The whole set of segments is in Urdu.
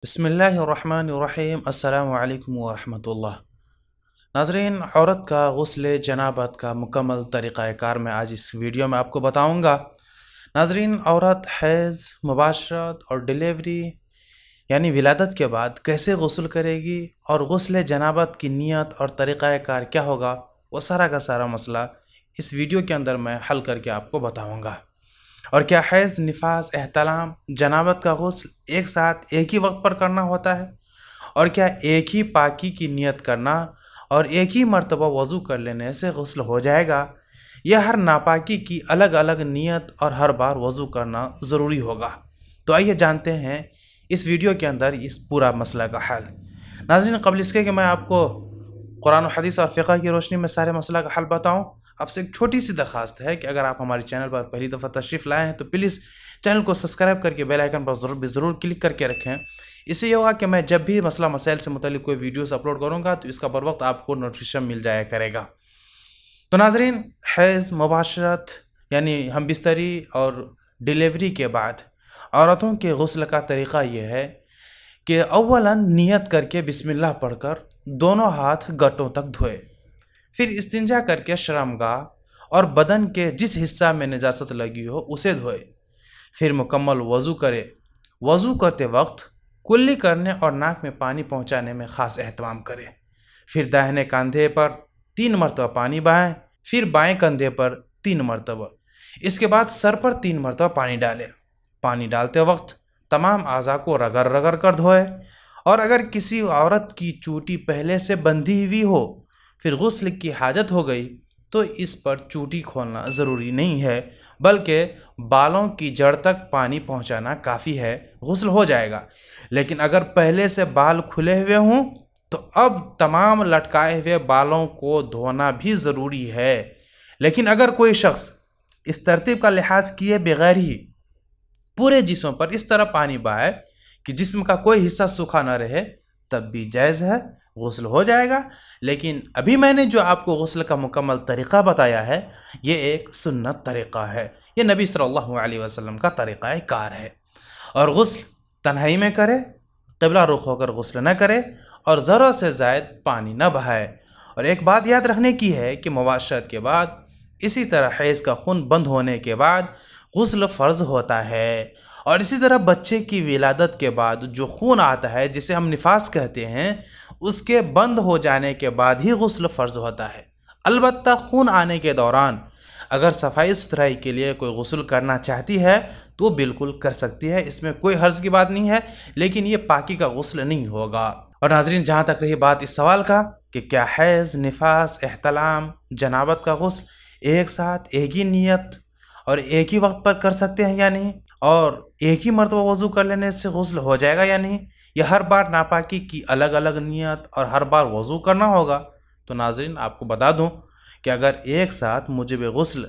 بسم اللہ الرحمن الرحیم السلام علیکم ورحمۃ اللہ۔ ناظرین، عورت کا غسل جنابت کا مکمل طریقہ کار میں آج اس ویڈیو میں آپ کو بتاؤں گا۔ ناظرین، عورت حیض، مباشرت اور ڈیلیوری یعنی ولادت کے بعد کیسے غسل کرے گی اور غسل جنابت کی نیت اور طریقہ کار کیا ہوگا، وہ سارا کا سارا مسئلہ اس ویڈیو کے اندر میں حل کر کے آپ کو بتاؤں گا۔ اور کیا حیض، نفاس، احتلام، جنابت کا غسل ایک ساتھ ایک ہی وقت پر کرنا ہوتا ہے؟ اور کیا ایک ہی پاکی کی نیت کرنا اور ایک ہی مرتبہ وضو کر لینے سے غسل ہو جائے گا، یا ہر ناپاکی کی الگ الگ نیت اور ہر بار وضو کرنا ضروری ہوگا؟ تو آئیے جانتے ہیں اس ویڈیو کے اندر اس پورا مسئلہ کا حل۔ ناظرین، قبل اس کے کہ میں آپ کو قرآن و حدیث اور فقہ کی روشنی میں سارے مسئلہ کا حل بتاؤں، آپ سے ایک چھوٹی سی درخواست ہے کہ اگر آپ ہمارے چینل پر پہلی دفعہ تشریف لائے ہیں تو پلیز چینل کو سبسکرائب کر کے بیل آئیکن پر ضرور کلک کر کے رکھیں۔ اس سے یہ ہوگا کہ میں جب بھی مسئلہ مسائل سے متعلق کوئی ویڈیوز اپلوڈ کروں گا تو اس کا بر وقت آپ کو نوٹیفیکیشن مل جایا کرے گا۔ تو ناظرین، حیض، مباشرت یعنی ہم بستری اور ڈیلیوری کے بعد عورتوں کے غسل کا طریقہ یہ ہے کہ اولاً نیت کر کے بسم اللہ پڑھ کر دونوں ہاتھ گٹوں تک دھوئے، پھر استنجا کر کے شرمگاہ اور بدن کے جس حصہ میں نجاست لگی ہو اسے دھوئے، پھر مکمل وضو کرے۔ وضو کرتے وقت کلی کرنے اور ناک میں پانی پہنچانے میں خاص اہتمام کرے۔ پھر داہنے کاندھے پر 3 مرتبہ پانی بہائیں، پھر بائیں کندھے پر 3 مرتبہ، اس کے بعد سر پر 3 مرتبہ پانی ڈالے۔ پانی ڈالتے وقت تمام اعضاء کو رگڑ کر دھوئے، اور اگر کسی عورت کی چوٹی پہلے سے بندھی ہوئی ہو پھر غسل کی حاجت ہو گئی تو اس پر چوٹی کھولنا ضروری نہیں ہے، بلکہ بالوں کی جڑ تک پانی پہنچانا کافی ہے، غسل ہو جائے گا۔ لیکن اگر پہلے سے بال کھلے ہوئے ہوں تو اب تمام لٹکائے ہوئے بالوں کو دھونا بھی ضروری ہے۔ لیکن اگر کوئی شخص اس ترتیب کا لحاظ کیے بغیر ہی پورے جسم پر اس طرح پانی بہائے کہ جسم کا کوئی حصہ سوکھا نہ رہے تب بھی جائز ہے، غسل ہو جائے گا۔ لیکن ابھی میں نے جو آپ کو غسل کا مکمل طریقہ بتایا ہے یہ ایک سنت طریقہ ہے، یہ نبی صلی اللہ علیہ وسلم کا طریقہ کار ہے۔ اور غسل تنہائی میں کرے، قبلہ رخ ہو کر غسل نہ کرے، اور ضرورت سے زائد پانی نہ بہائے۔ اور ایک بات یاد رکھنے کی ہے کہ مباشرت کے بعد اسی طرح حیض کا خون بند ہونے کے بعد غسل فرض ہوتا ہے، اور اسی طرح بچے کی ولادت کے بعد جو خون آتا ہے جسے ہم نفاس کہتے ہیں، اس کے بند ہو جانے کے بعد ہی غسل فرض ہوتا ہے۔ البتہ خون آنے کے دوران اگر صفائی ستھرائی کے لیے کوئی غسل کرنا چاہتی ہے تو وہ بالکل کر سکتی ہے، اس میں کوئی حرج کی بات نہیں ہے، لیکن یہ پاکی کا غسل نہیں ہوگا۔ اور ناظرین، جہاں تک رہی بات اس سوال کا کہ کیا حیض، نفاس، احتلام، جنابت کا غسل ایک ساتھ ایک ہی نیت اور ایک ہی وقت پر کر سکتے ہیں یا نہیں، اور ایک ہی مرتبہ وضو کر لینے سے غسل ہو جائے گا یا نہیں، یا ہر بار ناپاکی کی الگ الگ نیت اور ہر بار وضو کرنا ہوگا، تو ناظرین آپ کو بتا دوں کہ اگر ایک ساتھ موجب غسل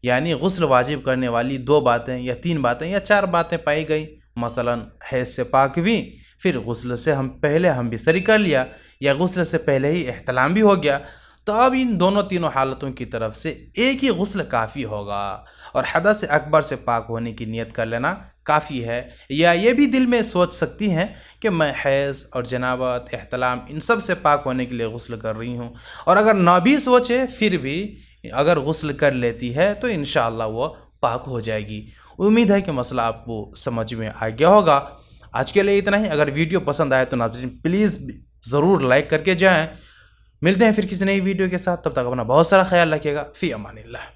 یعنی غسل واجب کرنے والی 2 باتیں یا 3 باتیں یا 4 باتیں پائی گئی، مثلا حیض سے پاک ہوئی، پھر غسل سے پہلے ہم بستری کر لیا، یا غسل سے پہلے ہی احتلام بھی ہو گیا، تو اب ان تینوں حالتوں کی طرف سے ایک ہی غسل کافی ہوگا، اور حدث اکبر سے پاک ہونے کی نیت کر لینا کافی ہے۔ یا یہ بھی دل میں سوچ سکتی ہیں کہ میں حیض اور جنابت، احتلام ان سب سے پاک ہونے کے لیے غسل کر رہی ہوں، اور اگر نہ بھی سوچے پھر بھی اگر غسل کر لیتی ہے تو انشاءاللہ وہ پاک ہو جائے گی۔ امید ہے کہ مسئلہ آپ کو سمجھ میں آ گیا ہوگا۔ آج کے لیے اتنا ہی۔ اگر ویڈیو پسند آئے تو ناظرین پلیز ضرور لائک کر کے جائیں۔ ملتے ہیں پھر کسی نئی ویڈیو کے ساتھ، تب تک اپنا بہت سارا خیال رکھیے گا۔ فی امان اللہ۔